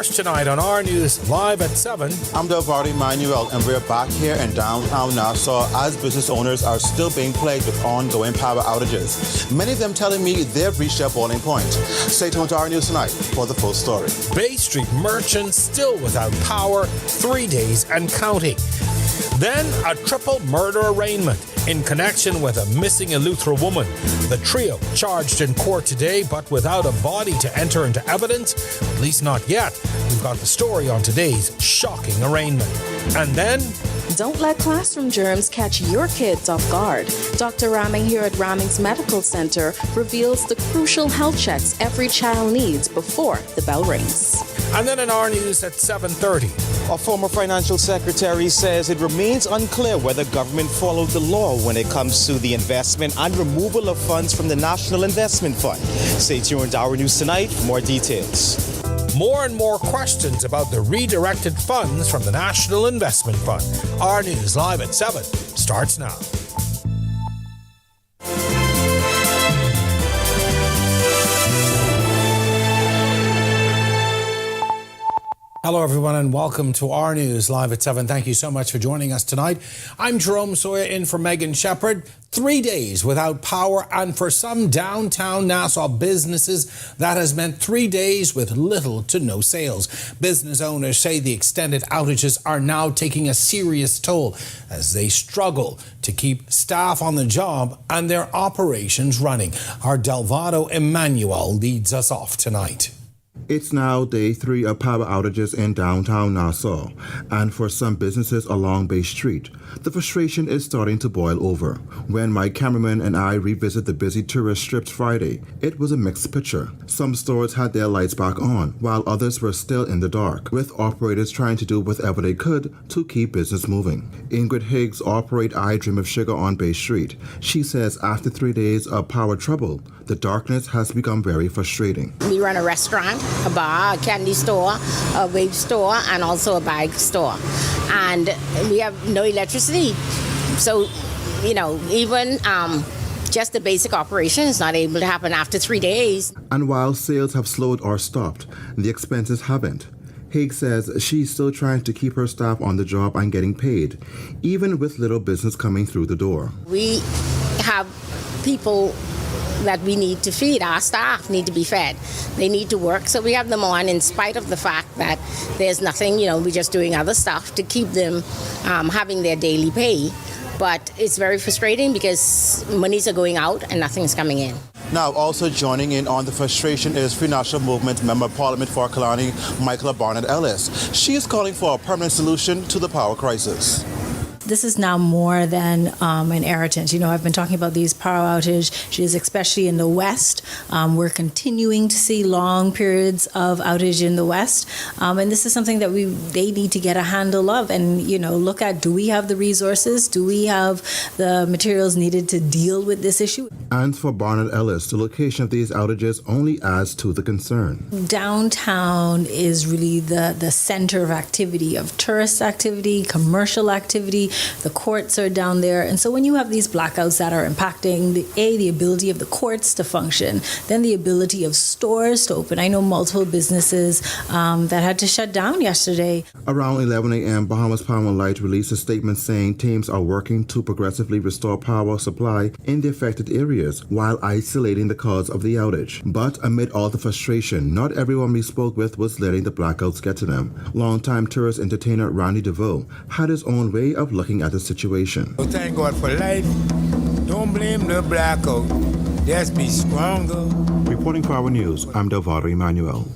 first tonight on our News Live at 7. I'm Delvardi Manuel, and we're back here in downtown Nassau as business owners are still being plagued with ongoing power outages. Many of them telling me they've reached their boiling point. Stay tuned to our news tonight for the full story. Bay Street merchants still without power 3 days and counting. Then a triple murder arraignment in connection with a missing Eleuthera woman. The trio charged in court today, but without a body to enter into evidence, at least not yet. We've got the story on today's shocking arraignment. And then... Don't let classroom germs catch your kids off guard. Dr. Ramming here at Ramming's Medical Center reveals the crucial health checks every child needs before the bell rings. And then in our news at 7:30. A former financial secretary says it remains unclear whether government followed the law when it comes to the investment and removal of funds from the National Investment Fund. Stay tuned to Our News Tonight for more details. More and more questions about the redirected funds from the National Investment Fund. Our News Live at 7 starts now. Hello, everyone, and welcome to our News Live at 7. Thank you so much for joining us tonight. I'm Jerome Sawyer in for Megan Shepherd. 3 days without power, and for some downtown Nassau businesses, that has meant 3 days with little to no sales. Business owners say the extended outages are now taking a serious toll as they struggle to keep staff on the job and their operations running. Our Delvado Emmanuel leads us off tonight. It's now day 3 of power outages in downtown Nassau, and for some businesses along Bay Street, the frustration is starting to boil over. When my cameraman and I revisit the busy tourist strips Friday, it was a mixed picture. Some stores had their lights back on, while others were still in the dark, with operators trying to do whatever they could to keep business moving. Ingrid Higgs operates I Dream of Sugar on Bay Street. She says after 3 days of power trouble, the darkness has become very frustrating. We run a restaurant, a bar, a candy store, a vape store, and also a bike store. And we have no electricity. So, even just the basic operation is not able to happen after 3 days. And while sales have slowed or stopped, the expenses haven't. Higgs says she's still trying to keep her staff on the job and getting paid, even with little business coming through the door. We have people that we need to feed. Our staff need to be fed. They need to work, so we have them on in spite of the fact that there's nothing, we're just doing other stuff to keep them having their daily pay. But it's very frustrating because monies are going out and nothing's coming in. Now, also joining in on the frustration is Free National Movement Member of Parliament for Killarney, Michaela Barnett Ellis. She is calling for a permanent solution to the power crisis. This is now more than an irritant. I've been talking about these power outages, especially in the West. We're continuing to see long periods of outage in the West. And this is something that they need to get a handle of and, look at, do we have the resources? Do we have the materials needed to deal with this issue? And for Barnett Ellis, the location of these outages only adds to the concern. Downtown is really the center of activity, of tourist activity, commercial activity. The courts are down there. And so when you have these blackouts that are impacting, the ability of the courts to function, then the ability of stores to open. I know multiple businesses that had to shut down yesterday. Around 11 a.m., Bahamas Power and Light released a statement saying teams are working to progressively restore power supply in the affected areas while isolating the cause of the outage. But amid all the frustration, not everyone we spoke with was letting the blackouts get to them. Longtime tourist entertainer Randy DeVoe had his own way of looking at the situation. Thank God for life. Don't blame the blackout. Just be stronger. Reporting for Our News, I'm Delvado Emmanuel.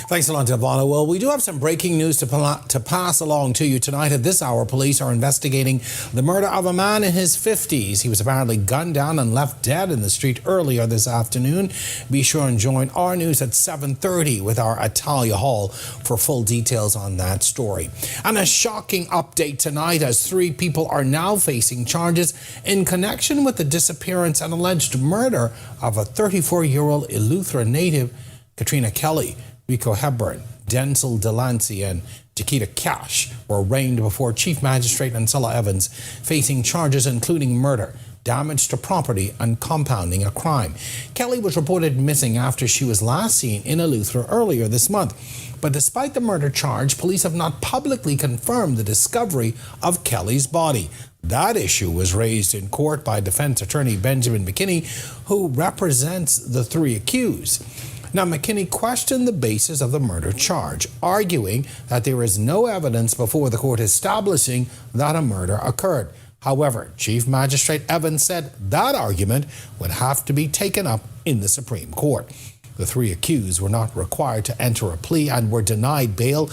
Thanks a lot, Delvado. Well, we do have some breaking news to pass along to you tonight. At this hour, police are investigating the murder of a man in his 50s. He was apparently gunned down and left dead in the street earlier this afternoon. Be sure and join our news at 7:30 with our Atalia Hall for full details on that story. And a shocking update tonight as 3 people are now facing charges in connection with the disappearance and alleged murder of a 34-year-old Eleuthera native, Katrina Kelly. Rico Hepburn, Denzel Delancey and Chiquita Cash were arraigned before Chief Magistrate Ancilla Evans, facing charges including murder, damage to property, and compounding a crime. Kelly was reported missing after she was last seen in Eleuthera earlier this month. But despite the murder charge, police have not publicly confirmed the discovery of Kelly's body. That issue was raised in court by defense attorney Benjamin McKinney, who represents the three accused. Now, McKinney questioned the basis of the murder charge, arguing that there is no evidence before the court establishing that a murder occurred. However, Chief Magistrate Evans said that argument would have to be taken up in the Supreme Court. The three accused were not required to enter a plea and were denied bail.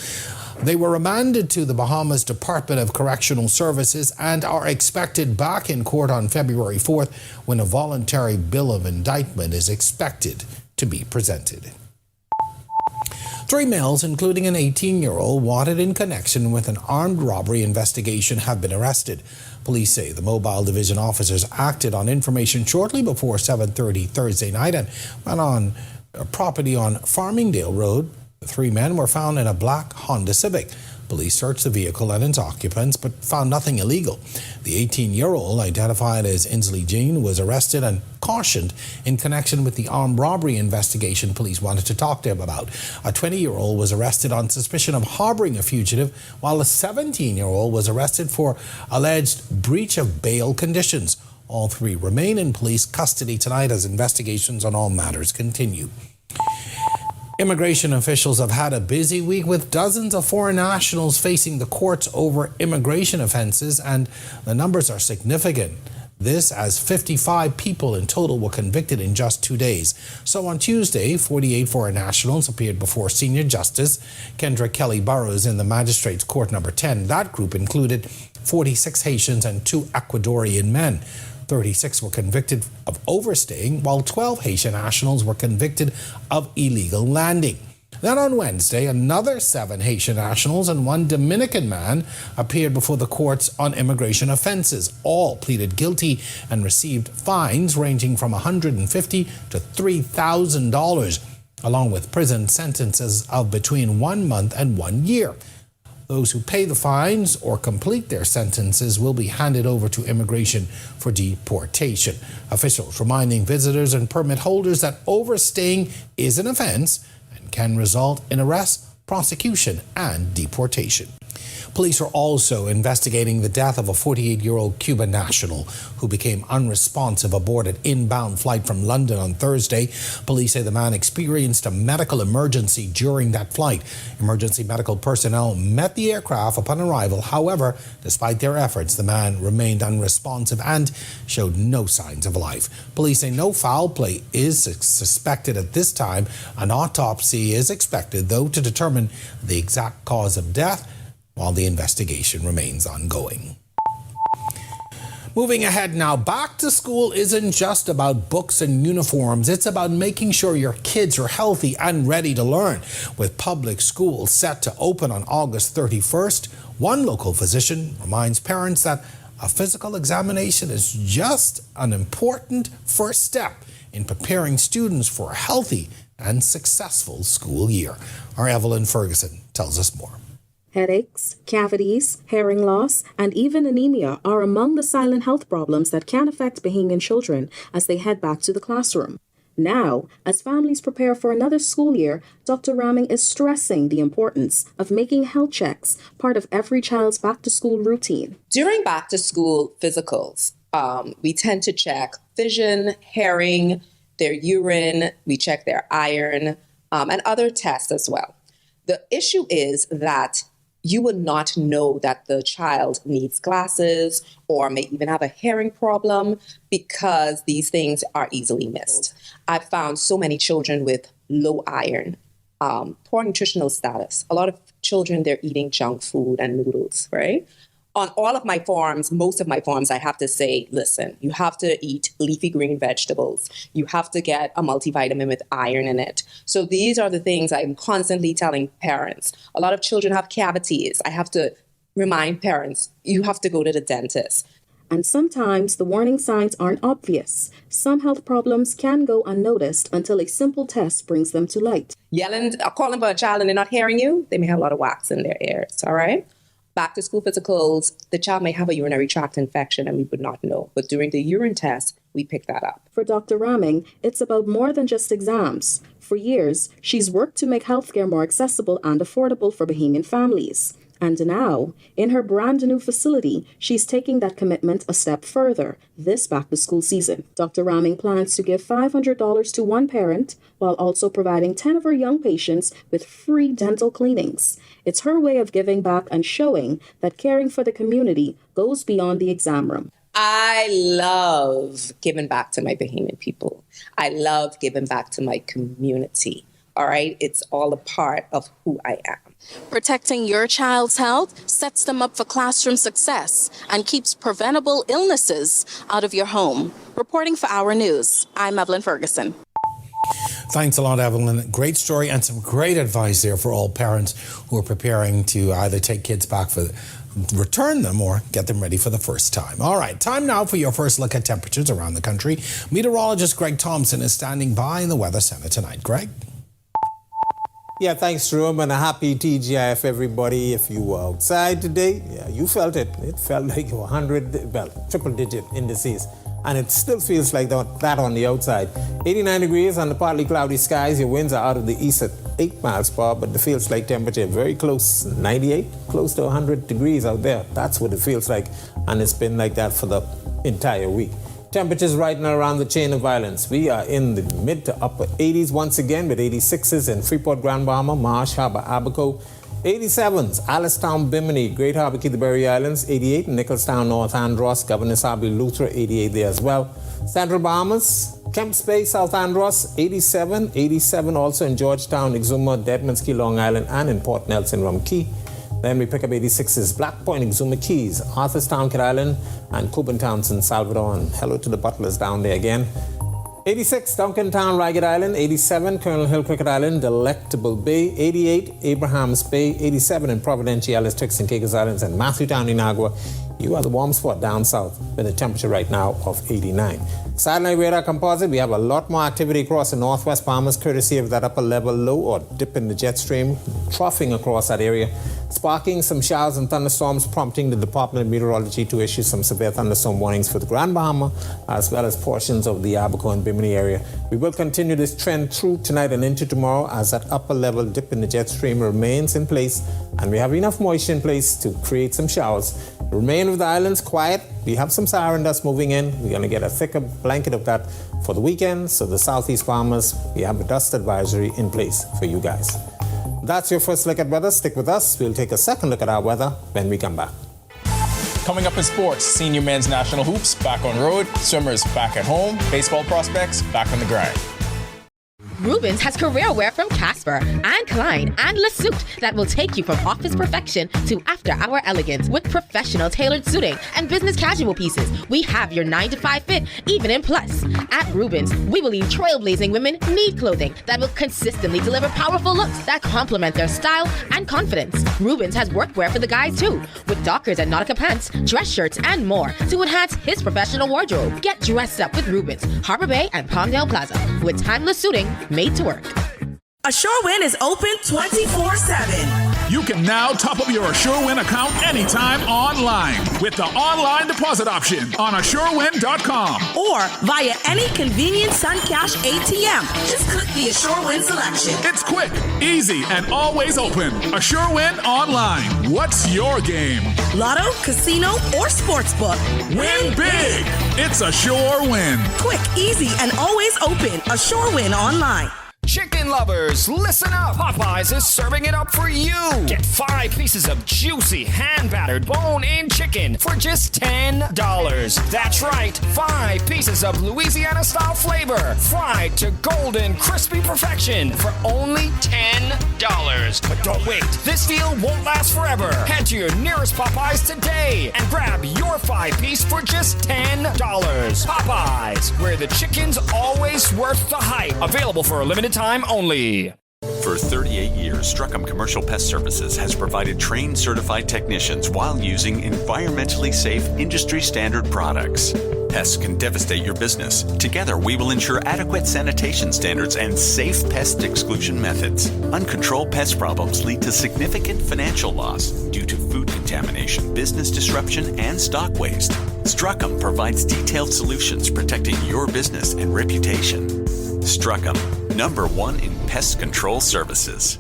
They were remanded to the Bahamas Department of Correctional Services and are expected back in court on February 4th, when a voluntary bill of indictment is expected to be presented. 3 males, including an 18-year-old wanted in connection with an armed robbery investigation, have been arrested. Police say the Mobile Division officers acted on information shortly before 7:30 Thursday night and went on a property on Farmingdale Road. The 3 men were found in a black Honda Civic. Police searched the vehicle and its occupants but found nothing illegal. The 18-year-old, identified as Inslee Jean, was arrested and cautioned in connection with the armed robbery investigation police wanted to talk to him about. A 20-year-old was arrested on suspicion of harboring a fugitive, while a 17-year-old was arrested for alleged breach of bail conditions. All 3 remain in police custody tonight as investigations on all matters continue. Immigration officials have had a busy week with dozens of foreign nationals facing the courts over immigration offenses, and the numbers are significant. This as 55 people in total were convicted in just 2 days. So on Tuesday, 48 foreign nationals appeared before Senior Justice Kendra Kelly Burrows in the Magistrates Court number 10. That group included 46 Haitians and 2 Ecuadorian men. 36 were convicted of overstaying, while 12 Haitian nationals were convicted of illegal landing. Then on Wednesday, another 7 Haitian nationals and 1 Dominican man appeared before the courts on immigration offenses. All pleaded guilty and received fines ranging from $150 to $3,000, along with prison sentences of between 1 month and 1 year. Those who pay the fines or complete their sentences will be handed over to immigration for deportation. Officials reminding visitors and permit holders that overstaying is an offense and can result in arrest, prosecution, and deportation. Police are also investigating the death of a 48-year-old Cuban national who became unresponsive aboard an inbound flight from London on Thursday. Police say the man experienced a medical emergency during that flight. Emergency medical personnel met the aircraft upon arrival. However, despite their efforts, the man remained unresponsive and showed no signs of life. Police say no foul play is suspected at this time. An autopsy is expected, though, to determine the exact cause of death, while the investigation remains ongoing. Moving ahead now, back to school isn't just about books and uniforms. It's about making sure your kids are healthy and ready to learn. With public schools set to open on August 31st, one local physician reminds parents that a physical examination is just an important first step in preparing students for a healthy and successful school year. Our Evelyn Ferguson tells us more. Headaches, cavities, hearing loss, and even anemia are among the silent health problems that can affect Bahamian children as they head back to the classroom. Now, as families prepare for another school year, Dr. Raming is stressing the importance of making health checks part of every child's back-to-school routine. During back-to-school physicals, we tend to check vision, hearing, their urine, we check their iron, and other tests as well. The issue is that you will not know that the child needs glasses or may even have a hearing problem because these things are easily missed. I've found so many children with low iron, poor nutritional status. A lot of children, they're eating junk food and noodles, right? On all of my farms, most of my farms, I have to say, listen, you have to eat leafy green vegetables. You have to get a multivitamin with iron in it. So these are the things I'm constantly telling parents. A lot of children have cavities. I have to remind parents, you have to go to the dentist. And sometimes the warning signs aren't obvious. Some health problems can go unnoticed until a simple test brings them to light. Calling for a child and they're not hearing you, they may have a lot of wax in their ears, all right? back to school physicals, the child may have a urinary tract infection and we would not know. But during the urine test, we pick that up. For Dr. Raming, it's about more than just exams. For years, she's worked to make healthcare more accessible and affordable for Bahamian families. And now, in her brand new facility, she's taking that commitment a step further this back-to-school season. Dr. Raming plans to give $500 to one parent while also providing 10 of her young patients with free dental cleanings. It's her way of giving back and showing that caring for the community goes beyond the exam room. I love giving back to my Bahamian people. I love giving back to my community. All right? It's all a part of who I am. Protecting your child's health sets them up for classroom success and keeps preventable illnesses out of your home. Reporting for Our News, I'm Evelyn Ferguson. Thanks a lot, Evelyn. Great story and some great advice there for all parents who are preparing to either take kids back return them or get them ready for the first time. All right, time now for your first look at temperatures around the country. Meteorologist Greg Thompson is standing by in the Weather Center tonight. Greg? Yeah, thanks, Jerome, and a happy TGIF, everybody. If you were outside today, yeah, you felt it. It felt like triple-digit indices, and it still feels like that on the outside. 89 degrees under partly cloudy skies. Your winds are out of the east at 8 miles per hour, but the feels like temperature very close, 98, close to 100 degrees out there. That's what it feels like, and it's been like that for the entire week. Temperatures right now around the chain of islands. We are in the mid to upper 80s once again with 86s in Freeport, Grand Bahama, Marsh Harbor, Abaco. 87s, Alistown, Bimini, Great Harbor, Key the Berry Islands. 88 in Nicholstown, North Andros, Governor's Harbor, Luther, 88 there as well. Central Bahamas, Kemps Bay, South Andros, 87. 87 also in Georgetown, Exuma, Deadman's Key, Long Island, and in Port Nelson, Rum Key. Then we pick up 86s, Black Point, Exuma Keys, Arthurstown, Kid Island, and Cuban Townsend, Salvador. And hello to the butlers down there again. 86, Duncantown, Ragged Island. 87, Colonel Hill, Cricket Island, Delectable Bay. 88, Abrahams Bay. 87 in Providenciales, Turks and Caicos Islands, and Matthewtown, Inagua. You are the warm spot down south with a temperature right now of 89. Satellite radar composite, we have a lot more activity across the northwest Bahamas, courtesy of that upper level low or dip in the jet stream, troughing across that area, sparking some showers and thunderstorms, prompting the Department of Meteorology to issue some severe thunderstorm warnings for the Grand Bahama, as well as portions of the Abaco and Bimini area. We will continue this trend through tonight and into tomorrow as that upper level dip in the jet stream remains in place, and we have enough moisture in place to create some showers. The remainder of the islands quiet. We have some siren dust moving in. We're going to get a thicker blanket of that for the weekend. So the southeast Bahamas, we have a dust advisory in place for you guys. That's your first look at weather. Stick with us. We'll take a second look at our weather when we come back. Coming up in sports, senior men's national hoops back on road, swimmers back at home, baseball prospects back on the grind. Rubens has career wear from Casper and Klein and LeSuit that will take you from office perfection to after-hour elegance with professional tailored suiting and business casual pieces. We have your 9-to-5 fit, even in plus. At Rubens, we believe trailblazing women need clothing that will consistently deliver powerful looks that complement their style and confidence. Rubens has workwear for the guys too, with Dockers and Nautica pants, dress shirts, and more to enhance his professional wardrobe. Get dressed up with Rubens, Harbor Bay and Palmdale Plaza, with timeless suiting made to work. Assure Win is open 24/7. You can now top up your Assure Win account anytime online with the online deposit option on AssureWin.com. Or via any convenient SunCash ATM. Just click the Assure Win selection. It's quick, easy, and always open. Assure Win online. What's your game? Lotto, casino, or sportsbook. Win big. It's Assure Win. Quick, easy, and always open. Assure Win online. Chicken lovers, listen up. Popeyes is serving it up for you. Get 5 pieces of juicy, hand-battered, bone-in chicken for just $10. That's right, 5 pieces of Louisiana-style flavor, fried to golden, crispy perfection for only $10. But don't wait, this deal won't last forever. Head to your nearest Popeyes today and grab your 5-piece for just $10. Popeyes, where the chicken's always worth the hype. Available for a limited time only. For 38 years, Struckham Commercial Pest Services has provided trained, certified technicians while using environmentally safe, industry-standard products. Pests can devastate your business. Together, we will ensure adequate sanitation standards and safe pest exclusion methods. Uncontrolled pest problems lead to significant financial loss due to food contamination, business disruption, and stock waste. Struckham provides detailed solutions protecting your business and reputation. Struckham, #1 in pest control services.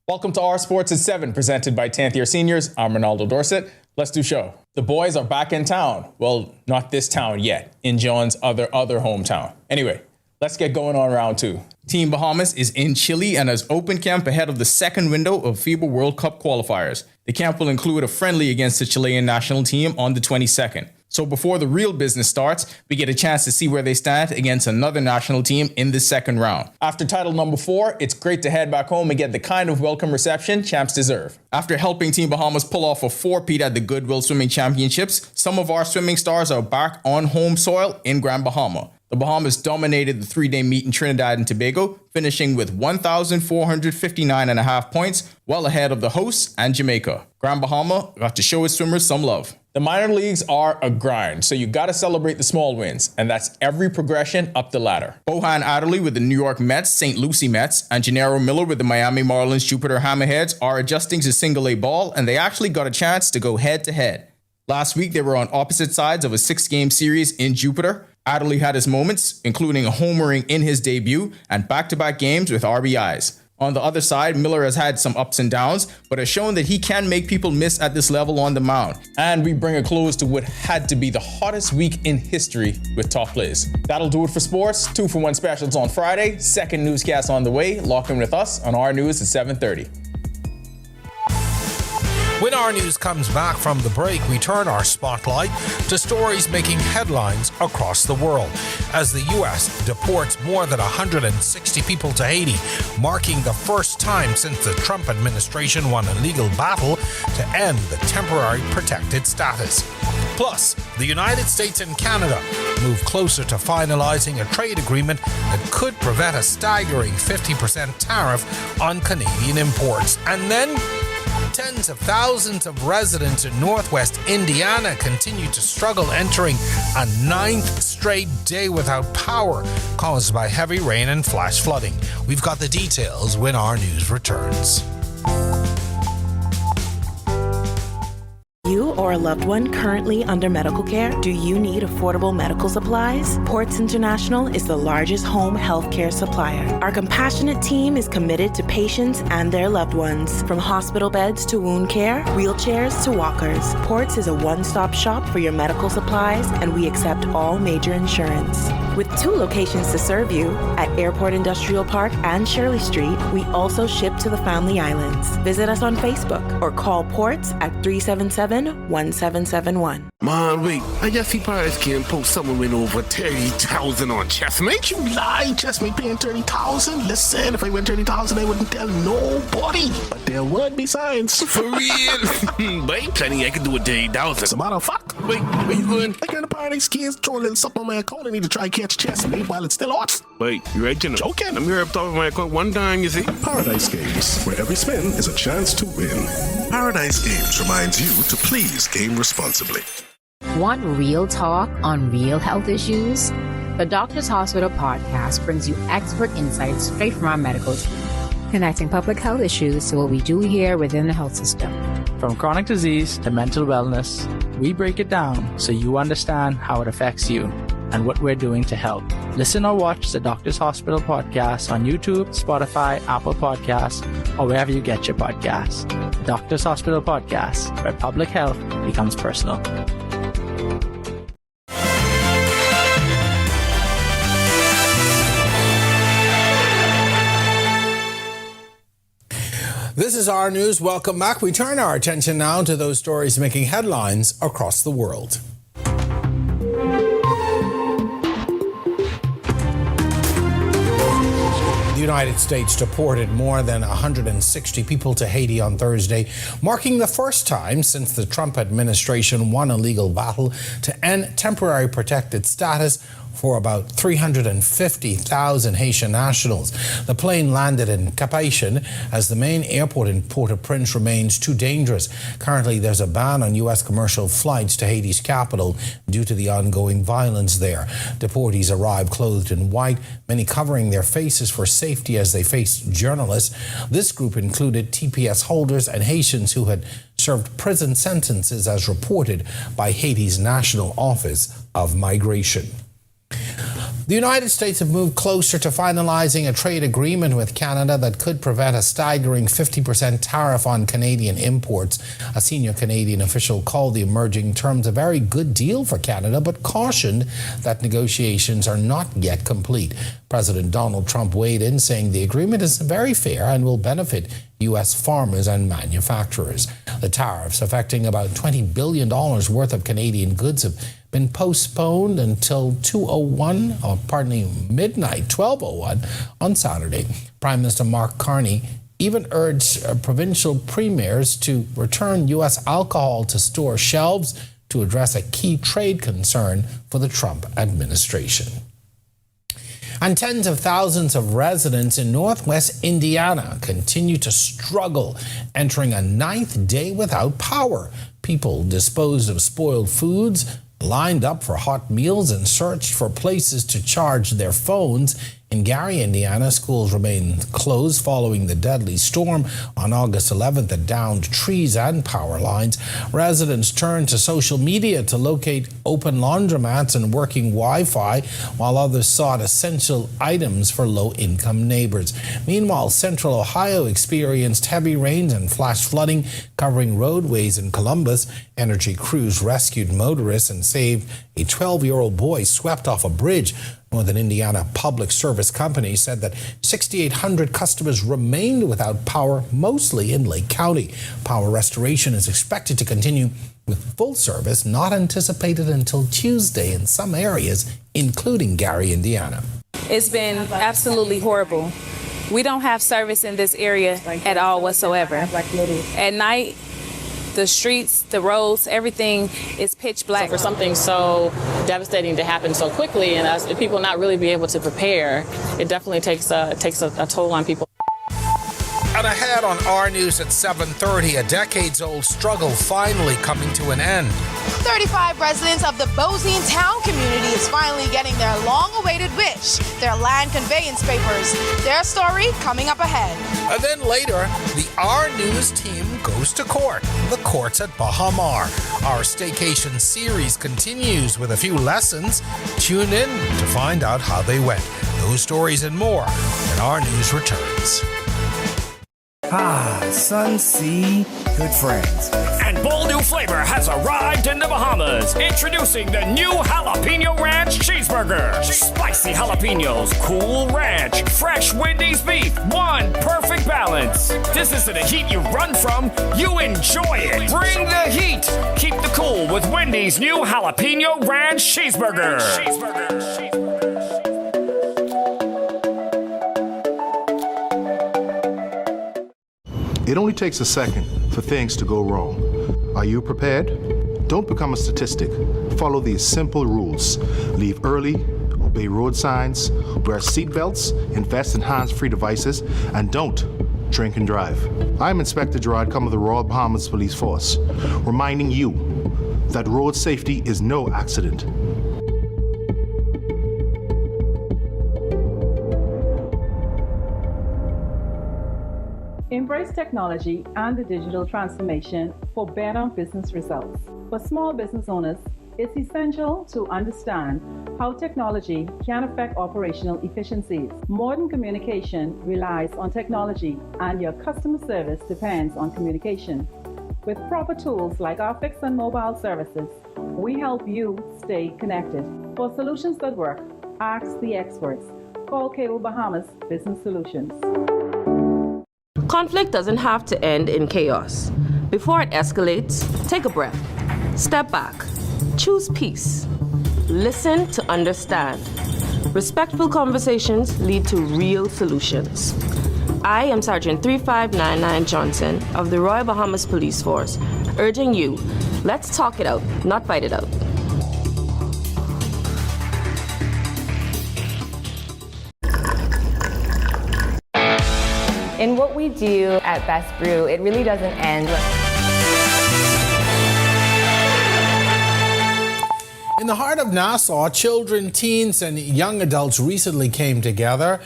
Welcome to Our Sports at 7, presented by Tanthier Seniors. I'm Ronaldo Dorset. Let's do show. The boys are back in town. Well, not this town yet, in John's other hometown. Anyway, let's get going on round 2. Team Bahamas is in Chile and has open camp ahead of the second window of FIBA World Cup qualifiers. The camp will include a friendly against the Chilean national team on the 22nd. So before the real business starts, we get a chance to see where they stand against another national team in the second round. After title number 4, it's great to head back home and get the kind of welcome reception champs deserve. After helping Team Bahamas pull off a 4-peat at the Goodwill Swimming Championships, some of our swimming stars are back on home soil in Grand Bahama. The Bahamas dominated the 3-day meet in Trinidad and Tobago, finishing with 1,459.5 points, well ahead of the hosts and Jamaica. Grand Bahama got to show its swimmers some love. The minor leagues are a grind, so you gotta celebrate the small wins, and that's every progression up the ladder. Bohan Adderley with the New York Mets, St. Lucie Mets, and Gennaro Miller with the Miami Marlins Jupiter Hammerheads are adjusting to single-A ball, and they actually got a chance to go head-to-head. Last week, they were on opposite sides of a 6-game series in Jupiter. Adderley had his moments, including a homering in his debut and back-to-back games with RBIs. On the other side, Miller has had some ups and downs, but has shown that he can make people miss at this level on the mound. And we bring a close to what had to be the hottest week in history with top plays. That'll do it for sports. 2-for-1 specials on Friday. Second newscast on the way. Lock in with us on Our News at 7:30. When Our News comes back from the break, we turn our spotlight to stories making headlines across the world as the U.S. deports more than 160 people to Haiti, marking the first time since the Trump administration won a legal battle to end the temporary protected status. Plus, the United States and Canada move closer to finalizing a trade agreement that could prevent a staggering 50% tariff on Canadian imports. And then, tens of thousands of residents in northwest Indiana continue to struggle, entering a 9th straight day without power caused by heavy rain and flash flooding. We've got the details when Our News returns. You or a loved one currently under medical care? Do you need affordable medical supplies? Ports International is the largest home health care supplier. Our compassionate team is committed to patients and their loved ones. From hospital beds to wound care, wheelchairs to walkers, Ports is a one-stop shop for your medical supplies, and we accept all major insurance. With 2 locations to serve you, at Airport Industrial Park and Shirley Street, we also ship to the Family Islands. Visit us on Facebook or call Ports at 377-1771. Man, wait, I just see Paris can't post someone win over 30,000 on Chessmate. Ain't you lying? Chessmate paying 30,000? Listen, if I win 30,000, I wouldn't tell nobody. But there would be signs. For real? But ain't plenty I can do with 30,000. As a matter of fact, wait, where you going? I got a Paradise Kids throw a little something on my account. I need to try catch Chessmate while it's still hot. Wait, you right, Jenna? Joking. I'm here up top of my account one time, you see? Paradise Games, where every spin is a chance to win. Paradise Games reminds you to please game responsibly. Want real talk on real health issues? The Doctors Hospital podcast brings you expert insights straight from our medical team, connecting public health issues to what we do here within the health system. From chronic disease to mental wellness, we break it down so you understand how it affects you and what we're doing to help. Listen or watch the Doctors Hospital podcast on YouTube, Spotify, Apple Podcasts, or wherever you get your podcasts. Doctors Hospital Podcast, where public health becomes personal. This is Our News. Welcome back. We turn our attention now to those stories making headlines across the world. The United States deported more than 160 people to Haiti on Thursday, marking the first time since the Trump administration won a legal battle to end temporary protected status for about 350,000 Haitian nationals. The plane landed in Cap-Haïtien as the main airport in Port-au-Prince remains too dangerous. Currently, there's a ban on U.S. commercial flights to Haiti's capital due to the ongoing violence there. Deportees arrived clothed in white, many covering their faces for safety as they faced journalists. This group included TPS holders and Haitians who had served prison sentences, as reported by Haiti's National Office of Migration. The United States have moved closer to finalizing a trade agreement with Canada that could prevent a staggering 50% tariff on Canadian imports. A senior Canadian official called the emerging terms a very good deal for Canada, but cautioned that negotiations are not yet complete. President Donald Trump weighed in, saying the agreement is very fair and will benefit U.S. farmers and manufacturers. The tariffs, affecting about $20 billion worth of Canadian goods, have been postponed until midnight, 12:01 on Saturday. Prime Minister Mark Carney even urged provincial premiers to return U.S. alcohol to store shelves to address a key trade concern for the Trump administration. And tens of thousands of residents in northwest Indiana continue to struggle, entering a ninth day without power. People disposed of spoiled foods, lined up for hot meals, and searched for places to charge their phones. In Gary, Indiana, schools remain closed following the deadly storm on August 11th that downed trees and power lines. Residents turned to social media to locate open laundromats and working Wi-Fi, while others sought essential items for low-income neighbors. Meanwhile, Central Ohio experienced heavy rains and flash flooding covering roadways in Columbus. Energy crews rescued motorists and saved a 12-year-old boy swept off a bridge. Northern Indiana Public Service Company said that 6,800 customers remained without power, mostly in Lake County. Power restoration is expected to continue with full service not anticipated until Tuesday in some areas, including Gary, Indiana. It's been absolutely horrible. We don't have service in this area at all whatsoever. At night, the streets, the roads, everything is pitch black. So for something so devastating to happen so quickly and us people not really be able to prepare, it definitely takes a toll on people. And ahead on our news at 7:30, a decades-old struggle finally coming to an end. 35 residents of the Bozeman Town community is finally getting their long-awaited wish, their land conveyance papers. Their story coming up ahead. And then later, the Our News team goes to court, the courts at Baha Mar. Our staycation series continues with a few lessons. Tune in to find out how they went. Those stories and more when Our News returns. Sun, sea, good friends. And bold new flavor has arrived in the Bahamas. Introducing the new Jalapeno Ranch Cheeseburger. Spicy jalapenos, cool ranch, fresh Wendy's beef, one perfect balance. This isn't a heat you run from, you enjoy it. Bring the heat. Keep the cool with Wendy's new Jalapeno Ranch Cheeseburger. It only takes a second for things to go wrong. Are you prepared? Don't become a statistic. Follow these simple rules. Leave early, obey road signs, wear seatbelts, invest in hands-free devices, and don't drink and drive. I'm Inspector Gerard Cum of the Royal Bahamas Police Force, reminding you that road safety is no accident. Embrace technology and the digital transformation for better business results. For small business owners, it's essential to understand how technology can affect operational efficiencies. Modern communication relies on technology, and your customer service depends on communication. With proper tools like our fixed and mobile services, we help you stay connected. For solutions that work, ask the experts. Call Cable Bahamas Business Solutions. Conflict doesn't have to end in chaos. Before it escalates, take a breath. Step back. Choose peace. Listen to understand. Respectful conversations lead to real solutions. I am Sergeant 3599 Johnson of the Royal Bahamas Police Force, urging you, let's talk it out, not fight it out. In what we do at Best Brew, it really doesn't end. In the heart of Nassau, children, teens, and young adults recently came together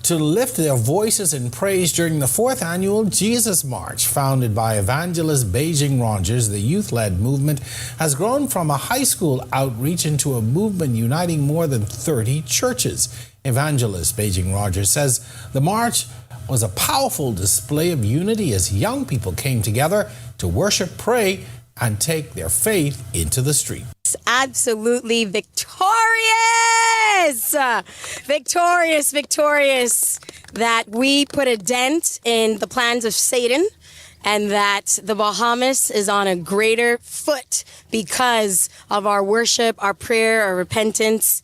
to lift their voices in praise during the 4th annual Jesus March. Founded by evangelist Beijing Rogers, the youth-led movement has grown from a high school outreach into a movement uniting more than 30 churches. Evangelist Beijing Rogers says the march was a powerful display of unity as young people came together to worship, pray, and take their faith into the street. Absolutely victorious! Victorious that we put a dent in the plans of Satan and that the Bahamas is on a greater foot because of our worship, our prayer, our repentance,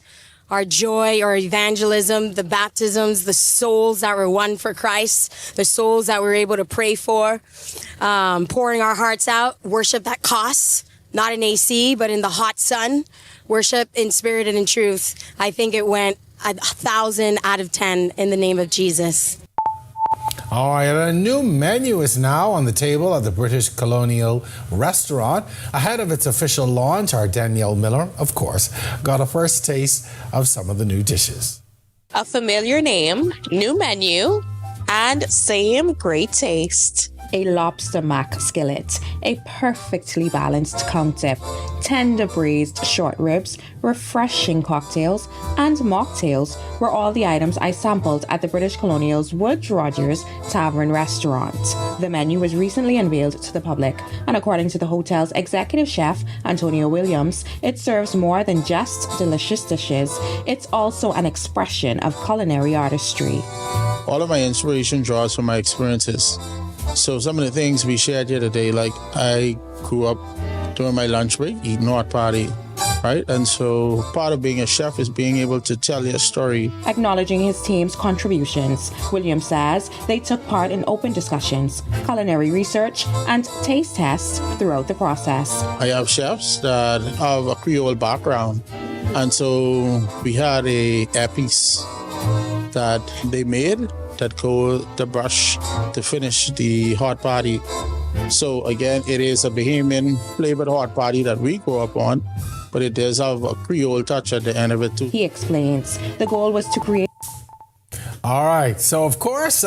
our joy, our evangelism, the baptisms, the souls that were won for Christ, the souls that we're able to pray for, pouring our hearts out, worship that costs, not in AC, but in the hot sun, worship in spirit and in truth. I think it went 1,000 out of 10 in the name of Jesus. All right, a new menu is now on the table at the British Colonial Restaurant. Ahead of its official launch, our Danielle Miller, of course, got a first taste of some of the new dishes. A familiar name, new menu, and same great taste. A lobster mac skillet, a perfectly balanced conch dip, tender braised short ribs, refreshing cocktails, and mocktails were all the items I sampled at the British Colonial's Wood Rogers Tavern restaurant. The menu was recently unveiled to the public, and according to the hotel's executive chef, Antonio Williams, it serves more than just delicious dishes. It's also an expression of culinary artistry. All of my inspiration draws from my experiences. So some of the things we shared here today, like I grew up during my lunch break eating hot potty, right? And so part of being a chef is being able to tell your story. Acknowledging his team's contributions, Williams says they took part in open discussions, culinary research, and taste tests throughout the process. I have chefs that have a Creole background, and so we had a piece that they made that go the brush to finish the hot potty. So again, it is a Bahamian flavored hot potty that we grew up on, but it does have a Creole touch at the end of it too. He explains the goal was to create. All right, so of course,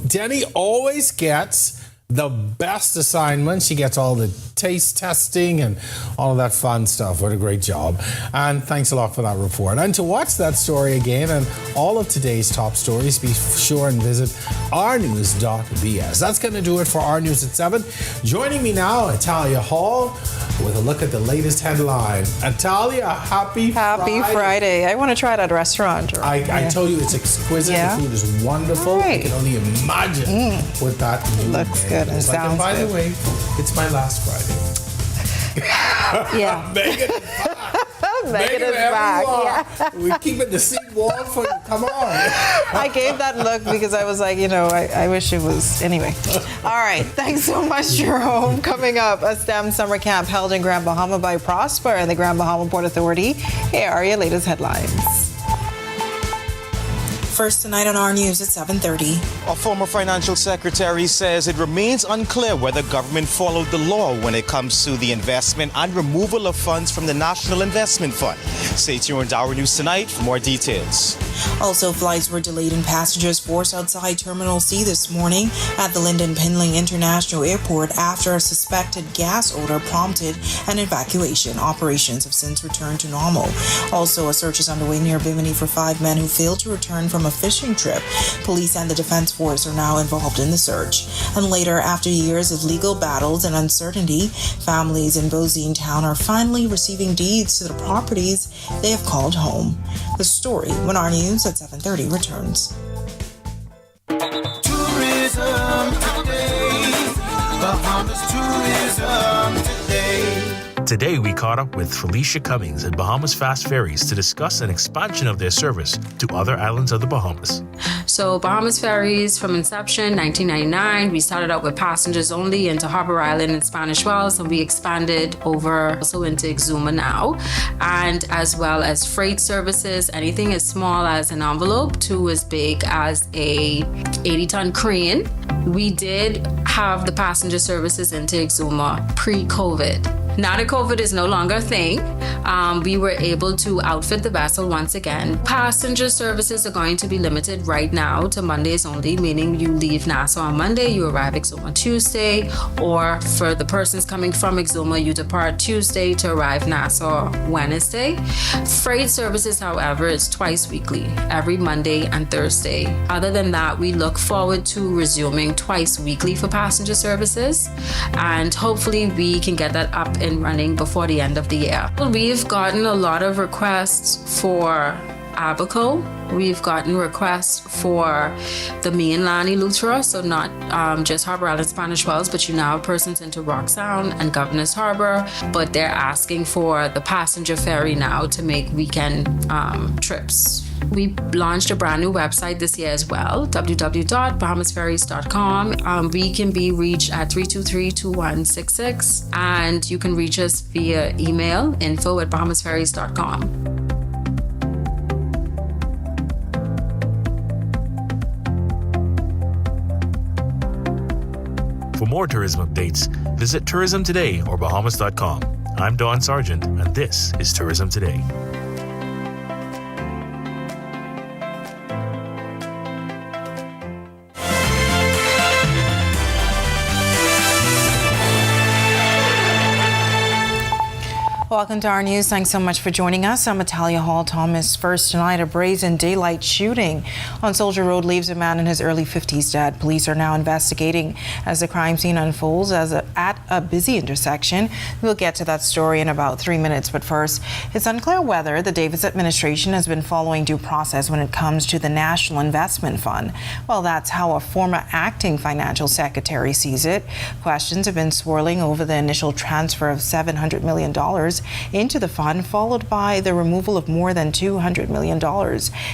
Denny always gets the best assignment. She gets all the taste testing and all of that fun stuff. What a great job. And thanks a lot for that report. And to watch that story again and all of today's top stories, be sure and visit ournews.bs. That's going to do it for Our News at 7. Joining me now, Italia Hall, with a look at the latest headline. Italia, happy Friday. I want to try it at a restaurant. I told you it's exquisite. Yeah. The food is wonderful. Right. I can only imagine what that looks good. It sounds and by the way, it's my last Friday. Yeah. Megan is back. Yeah. We keep it the seat warm for you. Come on. I gave that look because I was like, I wish it was. Anyway. All right. Thanks so much, Jerome. Coming up, a STEM summer camp held in Grand Bahama by Prosper and the Grand Bahama Port Authority. Here are your latest headlines. First tonight on Our News at 7:30. A former financial secretary says it remains unclear whether government followed the law when it comes to the investment and removal of funds from the National Investment Fund. Stay tuned to Our News tonight for more details. Also, flights were delayed and passengers forced outside Terminal C this morning at the Lynden Pinling International Airport after a suspected gas odor prompted an evacuation. Operations have since returned to normal. Also, a search is underway near Bimini for 5 men who failed to return from a fishing trip. Police and the Defense Force are now involved in the search. And later, after years of legal battles and uncertainty, families in Bosine Town are finally receiving deeds to the properties they have called home. The story when Our News at 7:30 returns. Tourism today. Bahamas Tourism today. Today, we caught up with Felicia Cummings at Bahamas Fast Ferries to discuss an expansion of their service to other islands of the Bahamas. So Bahamas Ferries, from inception, 1999, we started out with passengers only into Harbor Island and Spanish Wells, and we expanded over also into Exuma now, and as well as freight services, anything as small as an envelope to as big as a 80-ton crane. We did have the passenger services into Exuma pre-COVID. Now that COVID is no longer a thing, we were able to outfit the vessel once again. Passenger services are going to be limited right now to Mondays only, meaning you leave Nassau on Monday, you arrive Exuma Tuesday, or for the persons coming from Exuma, you depart Tuesday to arrive Nassau Wednesday. Freight services, however, is twice weekly, every Monday and Thursday. Other than that, we look forward to resuming twice weekly for passenger services, and hopefully we can get that up and running before the end of the year. We've gotten a lot of requests for Abaco. We've gotten requests for the mainland Eleuthera, so not just Harbor Island, Spanish Wells, but you now have persons into Rock Sound and Governor's Harbor, but they're asking for the passenger ferry now to make weekend trips. We launched a brand new website this year as well, www.bahamasferries.com. We can be reached at 323-2166, and you can reach us via email, info@bahamasferries.com. For more tourism updates, visit Tourism Today or Bahamas.com. I'm Don Sargent, and this is Tourism Today. Welcome to our news. Thanks so much for joining us. I'm Natalia Hall Thomas. First tonight, a brazen daylight shooting on Soldier Road leaves a man in his early 50s dead. Police are now investigating as the crime scene unfolds at a busy intersection. We'll get to that story in about 3 minutes, but first, it's unclear whether the Davis administration has been following due process when it comes to the National Investment Fund. Well, that's how a former acting financial secretary sees it. Questions have been swirling over the initial transfer of $700 million into the fund, followed by the removal of more than $200 million.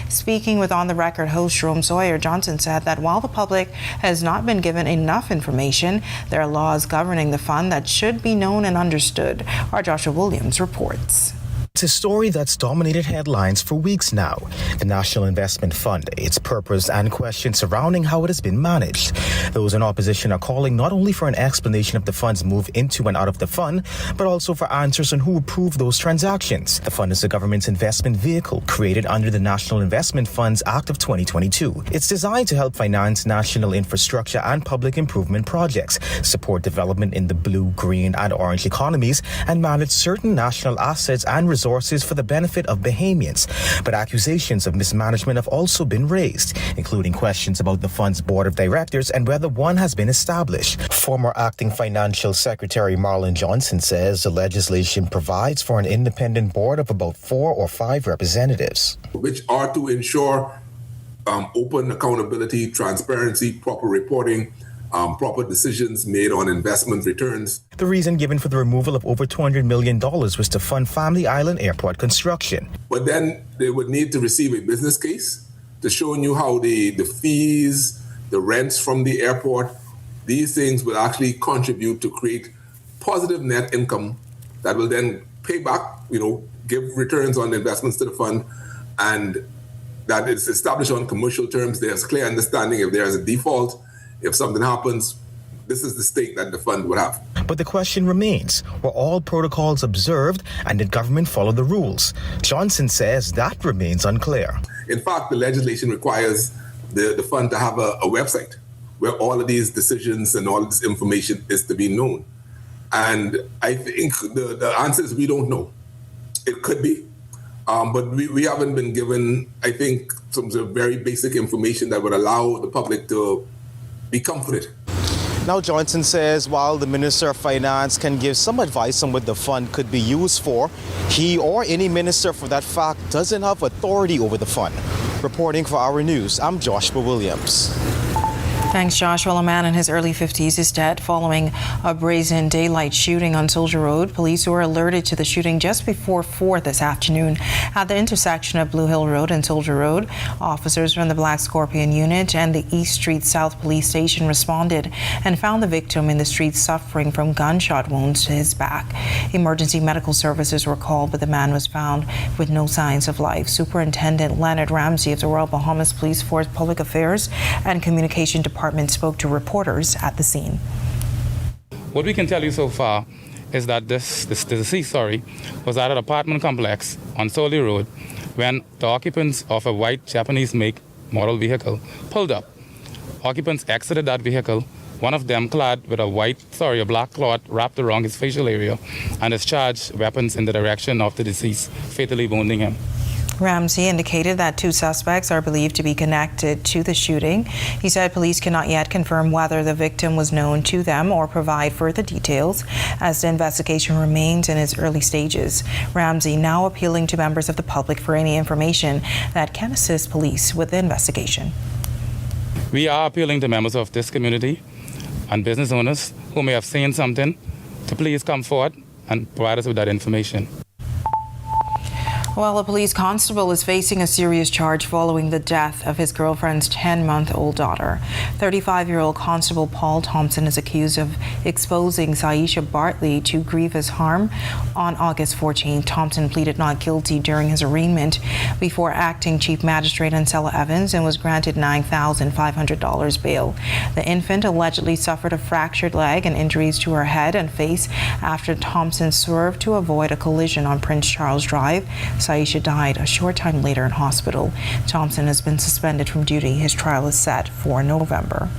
Speaking with On the Record host Jerome Sawyer, Johnson said that while the public has not been given enough information, there are laws governing the fund that should be known and understood. Our Joshua Williams reports. It's a story that's dominated headlines for weeks now. The National Investment Fund, its purpose, and questions surrounding how it has been managed. Those in opposition are calling not only for an explanation of the fund's move into and out of the fund, but also for answers on who approved those transactions. The fund is the government's investment vehicle created under the National Investment Funds Act of 2022. It's designed to help finance national infrastructure and public improvement projects, support development in the blue, green, and orange economies, and manage certain national assets and resources for the benefit of Bahamians. But accusations of mismanagement have also been raised, including questions about the fund's board of directors and whether one has been established. Former acting financial secretary Marlon Johnson says the legislation provides for an independent board of about 4 or 5 representatives, which are to ensure open accountability, transparency, proper reporting, proper decisions made on investment returns. The reason given for the removal of over $200 million was to fund Family Island Airport construction. But then they would need to receive a business case to show you how the fees, the rents from the airport, these things will actually contribute to create positive net income that will then pay back, give returns on investments to the fund, and that it's established on commercial terms. There's clear understanding if there's a default. If something happens, this is the stake that the fund would have. But the question remains, were all protocols observed and did government follow the rules? Johnson says that remains unclear. In fact, the legislation requires the fund to have a website where all of these decisions and all of this information is to be known. And I think the answer is we don't know. It could be, but we haven't been given, I think, some sort of very basic information that would allow the public to be comforted. Now, Johnson says while the Minister of Finance can give some advice on what the fund could be used for, he or any minister for that fact doesn't have authority over the fund. Reporting for Our News, I'm Joshua Williams. Thanks, Josh. Well, a man in his early 50s is dead following a brazen daylight shooting on Soldier Road. Police were alerted to the shooting just before 4 this afternoon at the intersection of Blue Hill Road and Soldier Road. Officers from the Black Scorpion Unit and the East Street South Police Station responded and found the victim in the street suffering from gunshot wounds to his back. Emergency medical services were called, but the man was found with no signs of life. Superintendent Leonard Ramsey of the Royal Bahamas Police Force Public Affairs and Communication Department spoke to reporters at the scene. What we can tell you so far is that this deceased, was at an apartment complex on Soldier Road when the occupants of a white Japanese make model vehicle pulled up. Occupants exited that vehicle, one of them clad with a black cloth wrapped around his facial area, and discharged weapons in the direction of the deceased, fatally wounding him. Ramsey indicated that 2 suspects are believed to be connected to the shooting. He said police cannot yet confirm whether the victim was known to them or provide further details as the investigation remains in its early stages. Ramsey now appealing to members of the public for any information that can assist police with the investigation. We are appealing to members of this community and business owners who may have seen something to please come forward and provide us with that information. Well, a police constable is facing a serious charge following the death of his girlfriend's 10-month-old daughter. 35-year-old Constable Paul Thompson is accused of exposing Saisha Bartley to grievous harm. On August 14, Thompson pleaded not guilty during his arraignment before acting Chief Magistrate Ancella Evans and was granted $9,500 bail. The infant allegedly suffered a fractured leg and injuries to her head and face after Thompson swerved to avoid a collision on Prince Charles Drive. Saisha died a short time later in hospital. Thompson has been suspended from duty. His trial is set for November.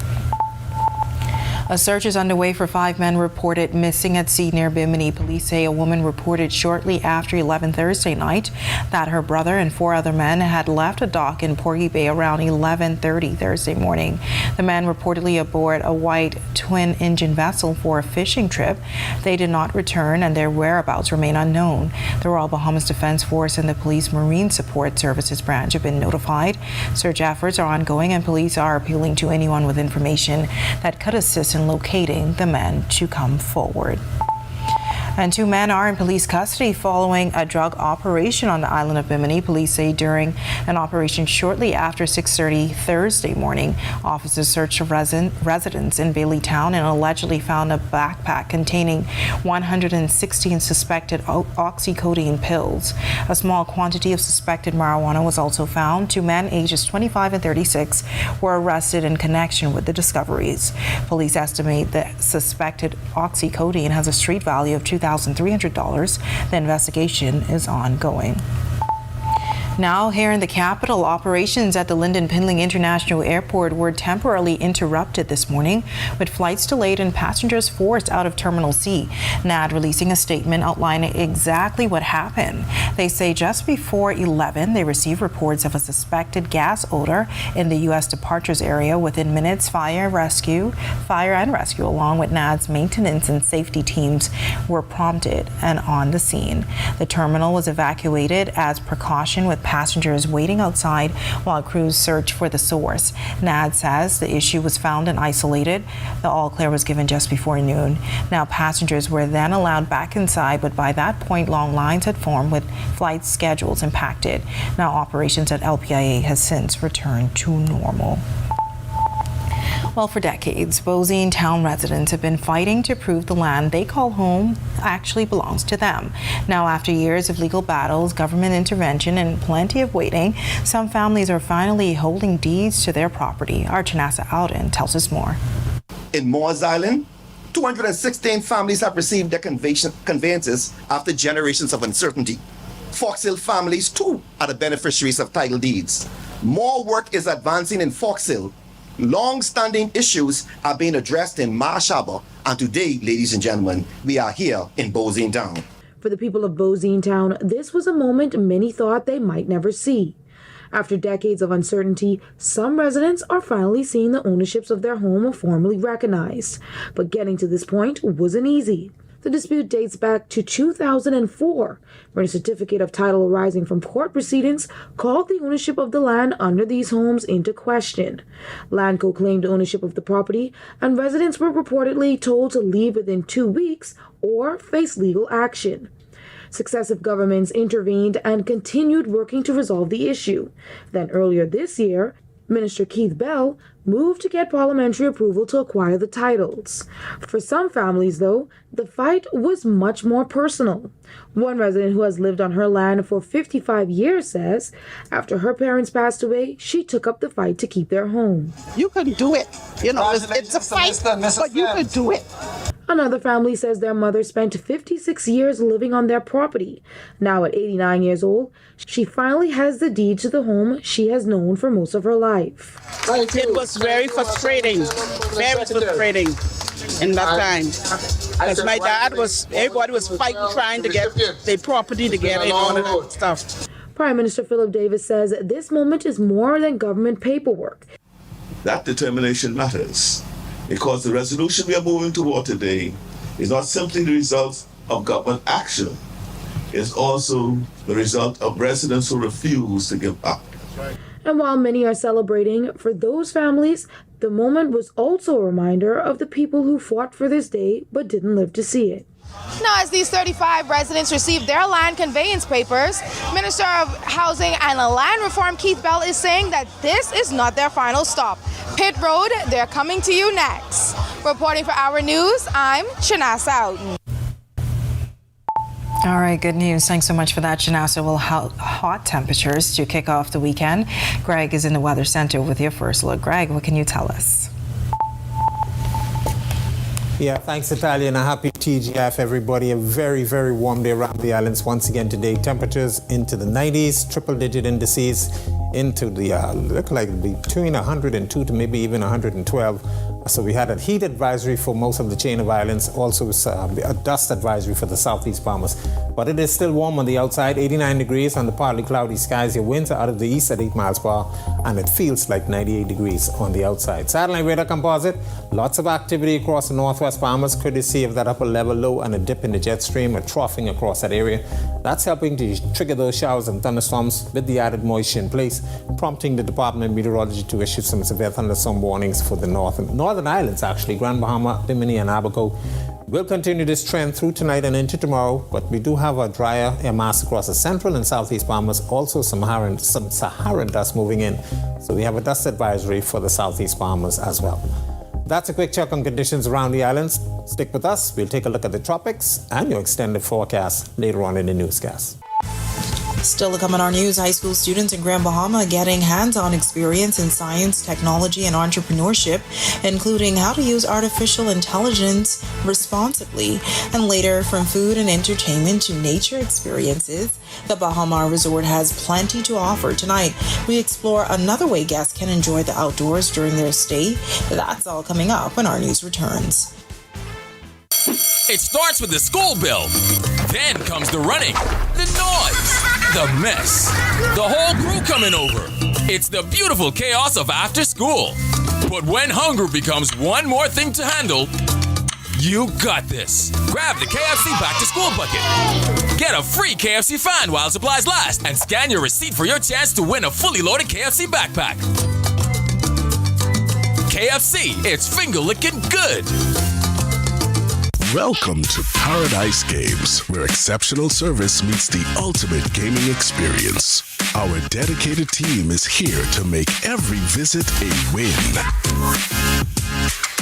A search is underway for 5 men reported missing at sea near Bimini. Police say a woman reported shortly after 11 Thursday night that her brother and 4 other men had left a dock in Porgy Bay around 11:30 Thursday morning. The men reportedly aboard a white twin-engine vessel for a fishing trip. They did not return and their whereabouts remain unknown. The Royal Bahamas Defense Force and the Police Marine Support Services branch have been notified. Search efforts are ongoing and police are appealing to anyone with information that could assist in locating the men to come forward. And 2 men are in police custody following a drug operation on the island of Bimini. Police say during an operation shortly after 6:30 Thursday morning, officers searched a residence in Bailey Town and allegedly found a backpack containing 116 suspected oxycodone pills. A small quantity of suspected marijuana was also found. 2 men ages 25 and 36 were arrested in connection with the discoveries. Police estimate the suspected oxycodone has a street value of $2,300. The investigation is ongoing. Now, here in the capital, operations at the Lynden Pinling International Airport were temporarily interrupted this morning, with flights delayed and passengers forced out of Terminal C. NAD releasing a statement outlining exactly what happened. They say just before 11, they received reports of a suspected gas odor in the U.S. departures area. Within minutes, fire and rescue, along with NAD's maintenance and safety teams were prompted and on the scene. The terminal was evacuated as precaution, with passengers waiting outside while crews search for the source. NAD says the issue was found and isolated. The all clear was given just before noon. Now, passengers were then allowed back inside, but by that point, long lines had formed with flight schedules impacted. Now, operations at LPIA has since returned to normal. Well, for decades, Bosine Town residents have been fighting to prove the land they call home actually belongs to them. Now, after years of legal battles, government intervention, and plenty of waiting, some families are finally holding deeds to their property. Our Chanasa Alden tells us more. In Moores Island, 216 families have received their conveyances after generations of uncertainty. Fox Hill families, too, are the beneficiaries of title deeds. More work is advancing in Fox Hill. Long-standing issues are being addressed in Marsh Harbour, and today, ladies and gentlemen, we are here in Bosine Town. For the people of Bosine Town, this was a moment many thought they might never see. After decades of uncertainty, some residents are finally seeing the ownerships of their home formally recognized. But getting to this point wasn't easy. The dispute dates back to 2004, when a certificate of title arising from court proceedings called the ownership of the land under these homes into question. Landco claimed ownership of the property, and residents were reportedly told to leave within 2 weeks or face legal action. Successive governments intervened and continued working to resolve the issue. Then earlier this year, Minister Keith Bell moved to get parliamentary approval to acquire the titles. For some families, though, the fight was much more personal. One resident who has lived on her land for 55 years says after her parents passed away, she took up the fight to keep their home. You can do it. You know, it's a fight, but you can do it. Another family says their mother spent 56 years living on their property. Now at 89 years old, she finally has the deed to the home she has known for most of her life. It was very frustrating in that time. Because my dad everybody was fighting, trying to get their property together and all of that stuff. Prime Minister Philip Davis says this moment is more than government paperwork. That determination matters, because the resolution we are moving toward today is not simply the result of government action, it's also the result of residents who refuse to give up. And while many are celebrating, for those families, the moment was also a reminder of the people who fought for this day but didn't live to see it. Now, as these 35 residents receive their land conveyance papers, Minister of Housing and Land Reform Keith Bell is saying that this is not their final stop. Pitt Road, they're coming to you next. Reporting for Our News, I'm Shanasa Houghton. All right, good news. Thanks so much for that, Shanasa. Well, hot temperatures to kick off the weekend. Greg is in the Weather Center with your first look. Greg, what can you tell us? Yeah, thanks, Natalia, and a happy TGF, everybody. A very, very warm day around the islands once again today. Temperatures into the 90s, triple-digit indices into the, look like between 102 to maybe even 112. So we had a heat advisory for most of the chain of islands, also a dust advisory for the southeast Bahamas. But it is still warm on the outside, 89 degrees on the partly cloudy skies. Your winds are out of the east at 8 miles per hour, and it feels like 98 degrees on the outside. Satellite radar composite, lots of activity across the northwest Bahamas, courtesy of that upper level low and a dip in the jet stream, a troughing across that area. That's helping to trigger those showers and thunderstorms with the added moisture in place, prompting the Department of Meteorology to issue some severe thunderstorm warnings for the northern islands, actually. Grand Bahama, Bimini, and Abaco. We'll continue this trend through tonight and into tomorrow, but we do have a drier air mass across the central and southeast Bahamas, also some Saharan dust moving in. So we have a dust advisory for the southeast Bahamas as well. That's a quick check on conditions around the islands. Stick with us. We'll take a look at the tropics and your extended forecast later on in the newscast. Still to come in our news, high school students in Grand Bahama getting hands-on experience in science, technology, and entrepreneurship, including how to use artificial intelligence responsibly. And later, from food and entertainment to nature experiences, the Bahama Resort has plenty to offer. Tonight, we explore another way guests can enjoy the outdoors during their stay. That's all coming up when our news returns. It starts with the school bell. Then comes the running, the noise, the mess, the whole crew coming over. It's the beautiful chaos of after school. But when hunger becomes one more thing to handle, you got this. Grab the KFC Back to School bucket. Get a free KFC fan while supplies last and scan your receipt for your chance to win a fully loaded KFC backpack. KFC, it's finger-licking good. Welcome to Paradise Games, where exceptional service meets the ultimate gaming experience. Our dedicated team is here to make every visit a win.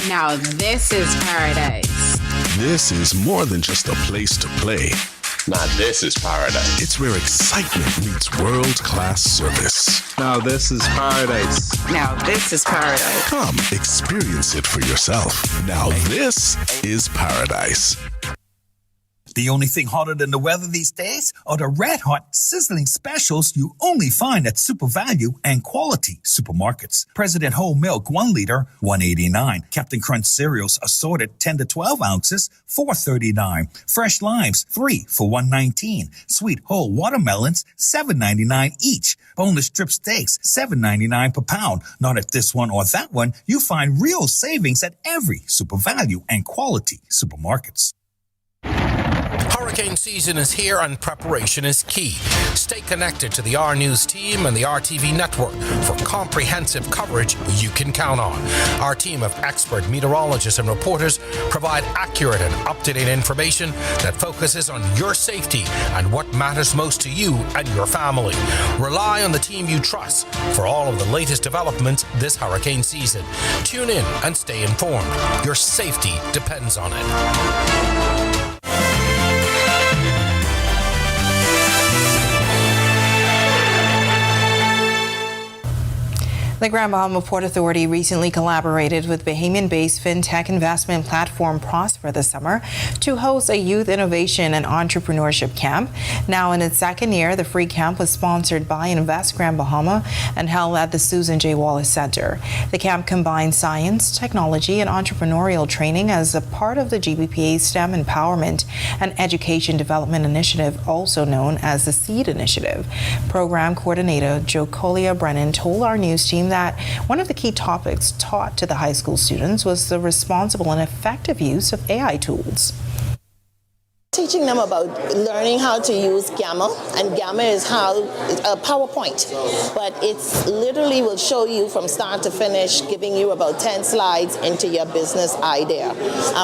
Now this is paradise. This is more than just a place to play. Now this is paradise. It's where excitement meets world-class service. Now this is paradise. Now this is paradise. Come experience it for yourself. Now this is paradise. The only thing hotter than the weather these days are the red hot, sizzling specials you only find at Super Value and Quality supermarkets. President Whole Milk 1 liter, $1.89. Captain Crunch cereals assorted 10 to 12 ounces, $4.39. Fresh limes 3 for $1.19. Sweet whole watermelons $7.99 each. Boneless strip steaks $7.99 per pound. Not at this one or that one. You find real savings at every Super Value and Quality supermarkets. Hurricane season is here and preparation is key. Stay connected to the R News team and the RTV network for comprehensive coverage you can count on. Our team of expert meteorologists and reporters provide accurate and up-to-date information that focuses on your safety and what matters most to you and your family. Rely on the team you trust for all of the latest developments this hurricane season. Tune in and stay informed. Your safety depends on it. The Grand Bahama Port Authority recently collaborated with Bahamian-based fintech investment platform Prosper this summer to host a youth innovation and entrepreneurship camp. Now in its second year, the free camp was sponsored by Invest Grand Bahama and held at the Susan J. Wallace Center. The camp combines science, technology, and entrepreneurial training as a part of the GBPA STEM Empowerment and Education Development Initiative, also known as the SEED Initiative. Program coordinator Jocolia Brennan told our news team that one of the key topics taught to the high school students was the responsible and effective use of AI tools. Teaching them about learning how to use Gamma, and Gamma is how PowerPoint, but it's literally will show you from start to finish, giving you about 10 slides into your business idea.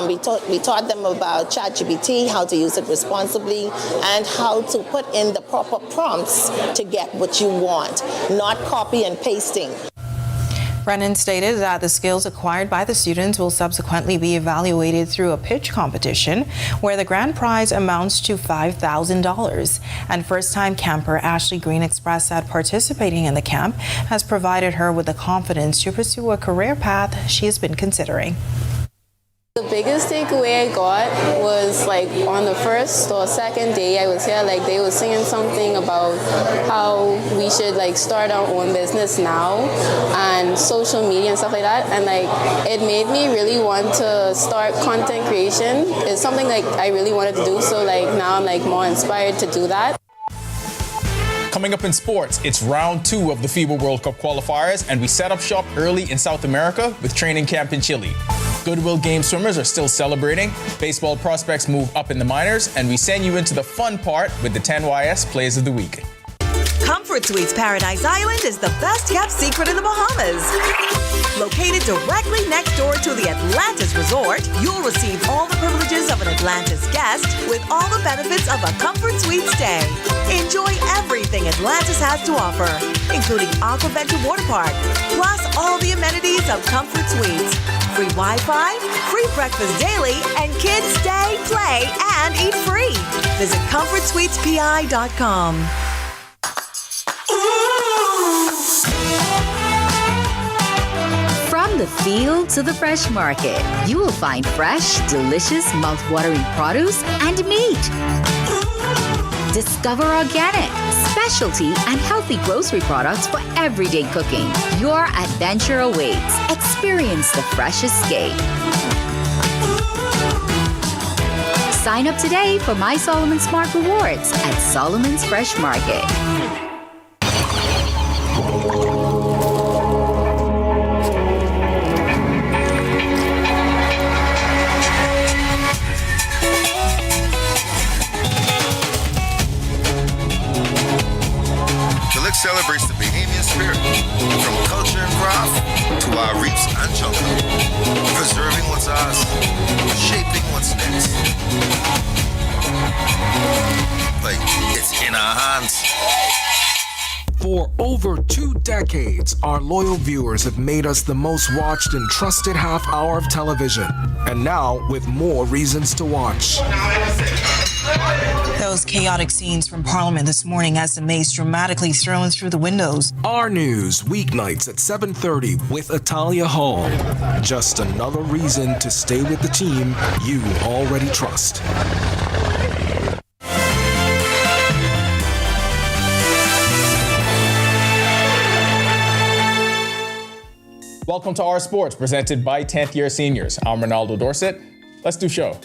We taught them about ChatGPT, how to use it responsibly, and how to put in the proper prompts to get what you want, not copy and pasting. Brennan stated that the skills acquired by the students will subsequently be evaluated through a pitch competition where the grand prize amounts to $5,000. And first-time camper Ashley Green expressed that participating in the camp has provided her with the confidence to pursue a career path she has been considering. The biggest takeaway I got was like on the first or second day I was here, like they were singing something about how we should like start our own business now and social media and stuff like that, and like it made me really want to start content creation. It's something like I really wanted to do, so like now I'm like more inspired to do that. Coming up in sports, it's round 2 of the FIBA World Cup qualifiers, and we set up shop early in South America with training camp in Chile. Goodwill Game swimmers are still celebrating, baseball prospects move up in the minors, and we send you into the fun part with the 10YS Plays of the Week. Comfort Suites Paradise Island is the best kept secret in the Bahamas. Located directly next door to the Atlantis Resort, you'll receive all the privileges of an Atlantis guest with all the benefits of a Comfort Suite stay. Enjoy everything Atlantis has to offer, including Aquaventure Water Park, plus all the amenities of Comfort Suites. Free Wi-Fi, free breakfast daily, and kids stay, play, and eat free. Visit ComfortSuitesPI.com. From the field to the fresh market, you will find fresh, delicious, mouth-watering produce and meat. Discover organic, specialty, and healthy grocery products for everyday cooking. Your adventure awaits. Experience the fresh escape. Sign up today for My Solomon Smart Rewards at Solomon's Fresh Market. Celebrates the Bahamian spirit, from culture and craft to our reefs and jungle, preserving what's ours, shaping what's next. Like, it's in our hands. For over 2 decades, our loyal viewers have made us the most watched and trusted half hour of television, and now with more reasons to watch. Those chaotic scenes from Parliament this morning as the mace dramatically thrown through the windows. Our News, weeknights at 7:30 with Atalia Hall. Just another reason to stay with the team you already trust. Welcome to Our Sports, presented by 10th Year Seniors. I'm Ronaldo Dorset. Let's do show.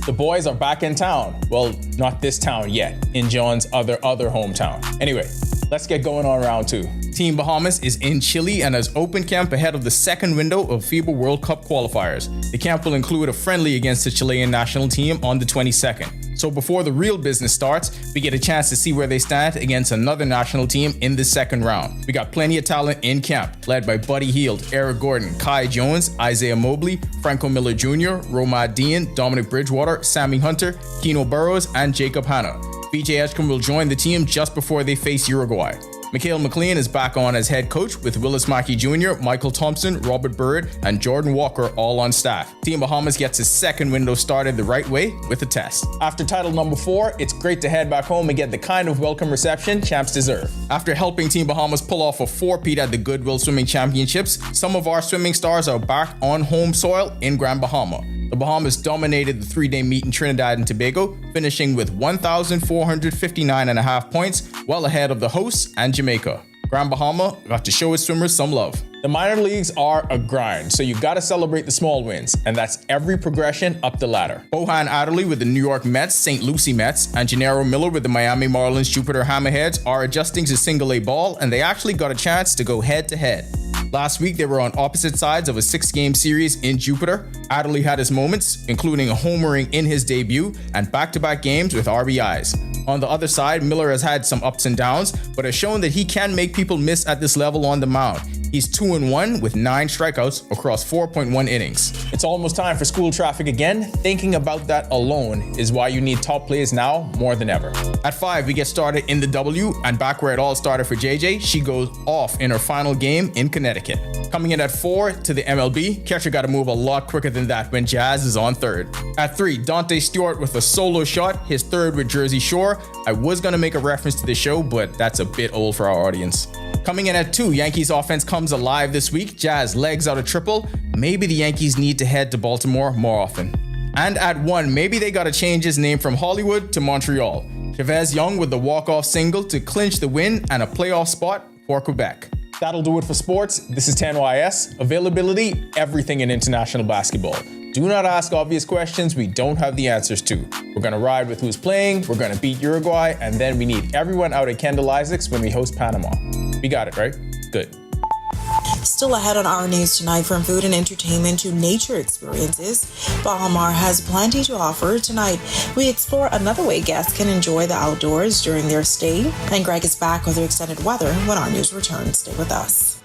The boys are back in town. Well, not this town yet, in John's other hometown. Anyway, let's get going on round 2. Team Bahamas is in Chile and has opened camp ahead of the second window of FIBA World Cup qualifiers. The camp will include a friendly against the Chilean national team on the 22nd. So before the real business starts, we get a chance to see where they stand against another national team in the second round. We got plenty of talent in camp, led by Buddy Hield, Eric Gordon, Kai Jones, Isaiah Mobley, Franco Miller Jr., Romad Dean, Dominic Bridgewater, Sammy Hunter, Keno Burrows, and Jacob Hanna. VJ Edgecombe will join the team just before they face Uruguay. Mikhail McLean is back on as head coach with Willis Mackey Jr., Michael Thompson, Robert Bird, and Jordan Walker all on staff. Team Bahamas gets its second window started the right way with a test. After title number 4, it's great to head back home and get the kind of welcome reception champs deserve. After helping Team Bahamas pull off a 4-peat at the Goodwill Swimming Championships, some of our swimming stars are back on home soil in Grand Bahama. The Bahamas dominated the 3-day meet in Trinidad and Tobago, finishing with 1,459.5 points, well ahead of the hosts and Jamaica. Grand Bahama got to show its swimmers some love. The minor leagues are a grind, so you gotta celebrate the small wins, and that's every progression up the ladder. Bohan Adderley with the New York Mets, St. Lucie Mets, and Gennaro Miller with the Miami Marlins Jupiter Hammerheads are adjusting to single-A ball, and they actually got a chance to go head-to-head. Last week, they were on opposite sides of a 6-game series in Jupiter. Adderley had his moments, including a homering in his debut and back-to-back games with RBIs. On the other side, Miller has had some ups and downs, but has shown that he can make people miss at this level on the mound. He's 2-1 with 9 strikeouts across 4.1 innings. It's almost time for school traffic again. Thinking about that alone is why you need top players now more than ever. At 5, we get started in the W, and back where it all started for JJ, she goes off in her final game in Connecticut. Coming in at 4 to the MLB, catcher got to move a lot quicker than that when Jazz is on 3rd. At 3, Dante Stewart with a solo shot, his 3rd with Jersey Shore. I was going to make a reference to the show, but that's a bit old for our audience. Coming in at 2, Yankees offense comes alive this week. Jazz legs out a triple. Maybe the Yankees need to head to Baltimore more often. And at 1, maybe they gotta change his name from Hollywood to Montreal. Chavez Young with the walk-off single to clinch the win and a playoff spot for Quebec. That'll do it for sports. This is 10YS. Availability, everything in international basketball. Do not ask obvious questions we don't have the answers to. We're gonna ride with who's playing, we're gonna beat Uruguay, and then we need everyone out at Kendall Isaacs when we host Panama. We got it, right? Good. Still ahead on our news tonight, from food and entertainment to nature experiences, Baha Mar has plenty to offer tonight. We explore another way guests can enjoy the outdoors during their stay, and Greg is back with the extended weather when our news returns. Stay with us.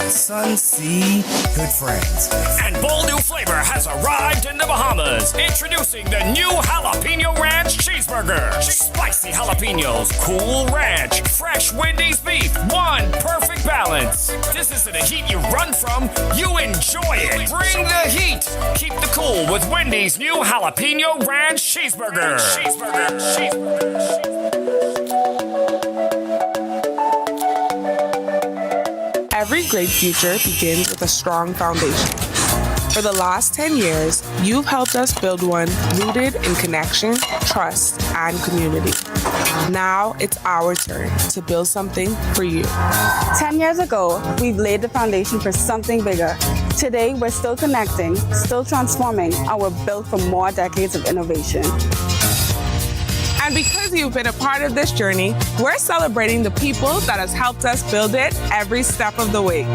Sun, sea, good friends. And bold new flavor has arrived in the Bahamas. Introducing the new Jalapeno Ranch Cheeseburger. Spicy jalapenos, cool ranch, fresh Wendy's beef, one perfect balance. This isn't a heat you run from, you enjoy it. Bring the heat. Keep the cool with Wendy's new Jalapeno Ranch Cheeseburger. Every great future begins with a strong foundation. For the last 10 years, you've helped us build one rooted in connection, trust, and community. Now it's our turn to build something for you. 10 years ago, we've laid the foundation for something bigger. Today, we're still connecting, still transforming, and we're built for more decades of innovation. And because you've been a part of this journey, we're celebrating the people that has helped us build it every step of the way.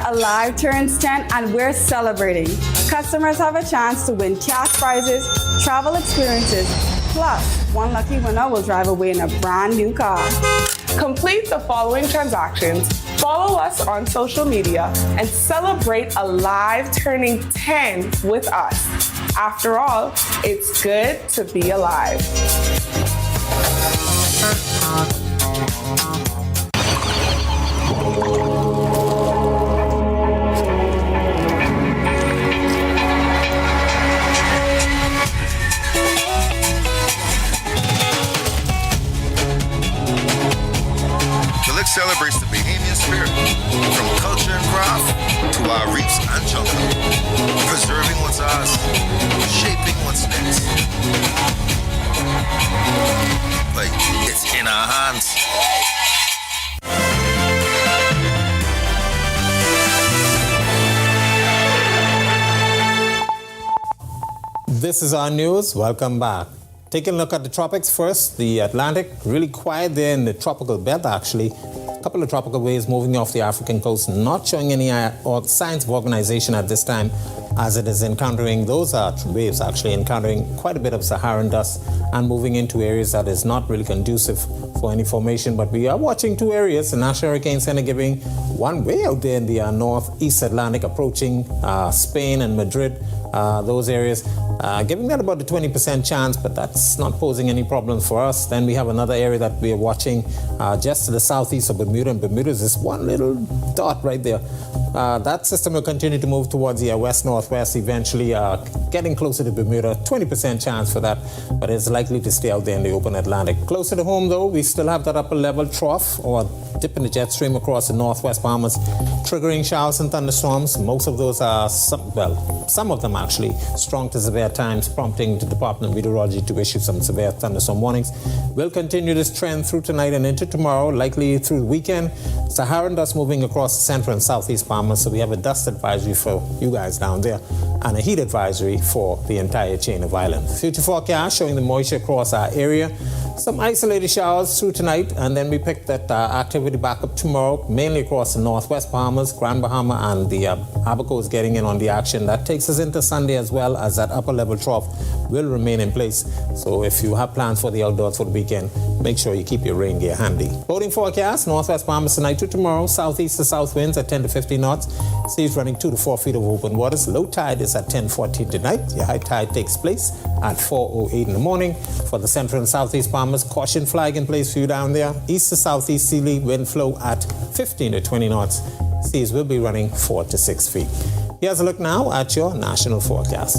Alive turns 10 and we're celebrating. Customers have a chance to win cash prizes, travel experiences, plus one lucky winner will drive away in a brand new car. Complete the following transactions, follow us on social media, and celebrate Alive turning 10 with us. After all, it's good to be alive. Killick celebrates the Bahamian spirit, from culture and craft to our reefs and jungle, preserving what's ours, shaping what's next. Like, it's in our hands. This is our news. Welcome back. Taking a look at the tropics first, the Atlantic, really quiet there in the tropical belt actually. A couple of tropical waves moving off the African coast, not showing any signs of organization at this time, as it is encountering, those are waves actually encountering quite a bit of Saharan dust and moving into areas that is not really conducive for any formation. But we are watching two areas, the National Hurricane Center giving one way out there in the northeast Atlantic, approaching Spain and Madrid, those areas, giving that about a 20% chance, but that's not posing any problems for us. Then we have another area that we are watching just to the southeast of Bermuda, and Bermuda is this one little dot right there. That system will continue to move towards the west-northwest, eventually getting closer to Bermuda. 20% chance for that, but it's likely to stay out there in the open Atlantic. Closer to home, though, we still have that upper level trough or dip in the jet stream across the northwest Bahamas, triggering showers and thunderstorms. Most of those are, some of them actually, strong to severe times, prompting the Department of Meteorology to issue some severe thunderstorm warnings. We'll continue this trend through tonight and into tomorrow, likely through the weekend. Saharan dust moving across the central and southeast Bahamas, so we have a dust advisory for you guys down there and a heat advisory for the entire chain of islands. Future forecast showing the moisture across our area. Some isolated showers through tonight, and then we pick that activity back up tomorrow, mainly across the northwest Bahamas, Grand Bahama, and the Abaco is getting in on the action. That takes us into Sunday as well, as that upper level trough will remain in place. So if you have plans for the outdoors for the weekend, make sure you keep your rain gear handy. Boating forecast, northwest Bahamas tonight to tomorrow, southeast to south winds at 10 to 15 knots, seas running 2 to 4 feet of open waters. Low tide is at 10:14 tonight. Your high tide takes place at 4:08 in the morning. For the central and southeast Bahamas, caution flag in place for you down there. East to southeasterly wind flow at 15 to 20 knots. Seas will be running 4 to 6 feet. Here's a look now at your national forecast.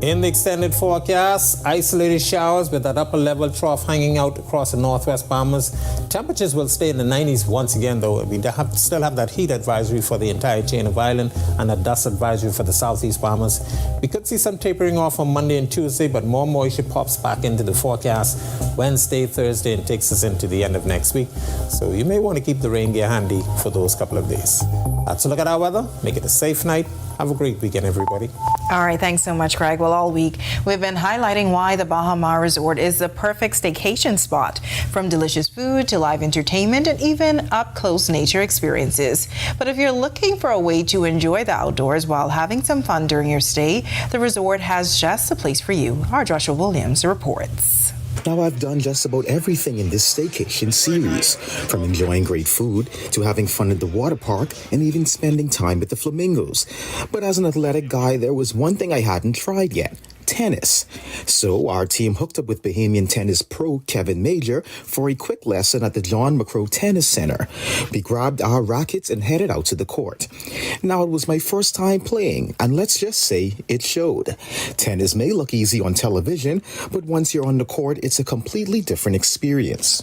In the extended forecast, isolated showers with that upper level trough hanging out across the northwest Bahamas. Temperatures will stay in the 90s once again, though. We still have that heat advisory for the entire chain of island and a dust advisory for the southeast Bahamas. We could see some tapering off on Monday and Tuesday, but more moisture pops back into the forecast Wednesday, Thursday, and takes us into the end of next week. So you may want to keep the rain gear handy for those couple of days. That's a look at our weather. Make it a safe night. Have a great weekend, everybody. All right, thanks so much, Craig. Well, all week we've been highlighting why the Baha Mar Resort is the perfect staycation spot, from delicious food to live entertainment and even up-close nature experiences. But if you're looking for a way to enjoy the outdoors while having some fun during your stay, the resort has just the place for you. Our Joshua Williams reports. Now, I've done just about everything in this staycation series, from enjoying great food to having fun at the water park and even spending time with the flamingos. But as an athletic guy, there was one thing I hadn't tried yet: tennis. So our team hooked up with Bahamian tennis pro Kevin Major for a quick lesson at the John McCrow Tennis Center. We grabbed our rackets and headed out to the court. Now, it was my first time playing, and let's just say it showed. Tennis may look easy on television, but once you're on the court, it's a completely different experience.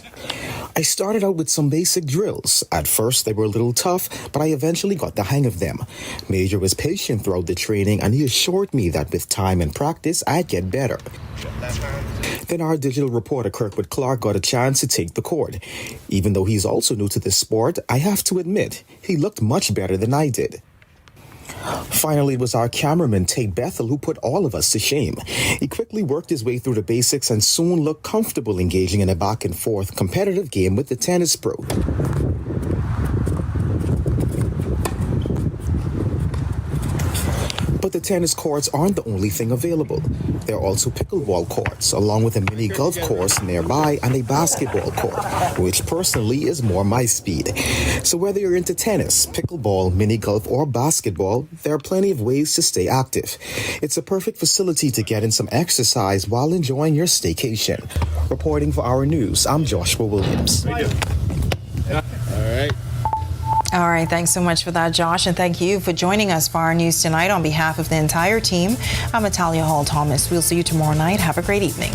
I started out with some basic drills. At first, they were a little tough, but I eventually got the hang of them. Major was patient throughout the training, and he assured me that with time and practice, I'd get better. Then our digital reporter Kirkwood Clark got a chance to take the court. Even though he's also new to this sport, I have to admit, he looked much better than I did. Finally, it was our cameraman, Tate Bethel, who put all of us to shame. He quickly worked his way through the basics and soon looked comfortable engaging in a back-and-forth competitive game with the tennis pro. But the tennis courts aren't the only thing available. There are also pickleball courts, along with a mini golf course nearby and a basketball court, which personally is more my speed. So whether you're into tennis, pickleball, mini golf, or basketball, there are plenty of ways to stay active. It's a perfect facility to get in some exercise while enjoying your staycation. Reporting for Our News, I'm Joshua Williams. All right, thanks so much for that, Josh, and thank you for joining us for Our News tonight. On behalf of the entire team, I'm Natalia Hall-Thomas. We'll see you tomorrow night. Have a great evening.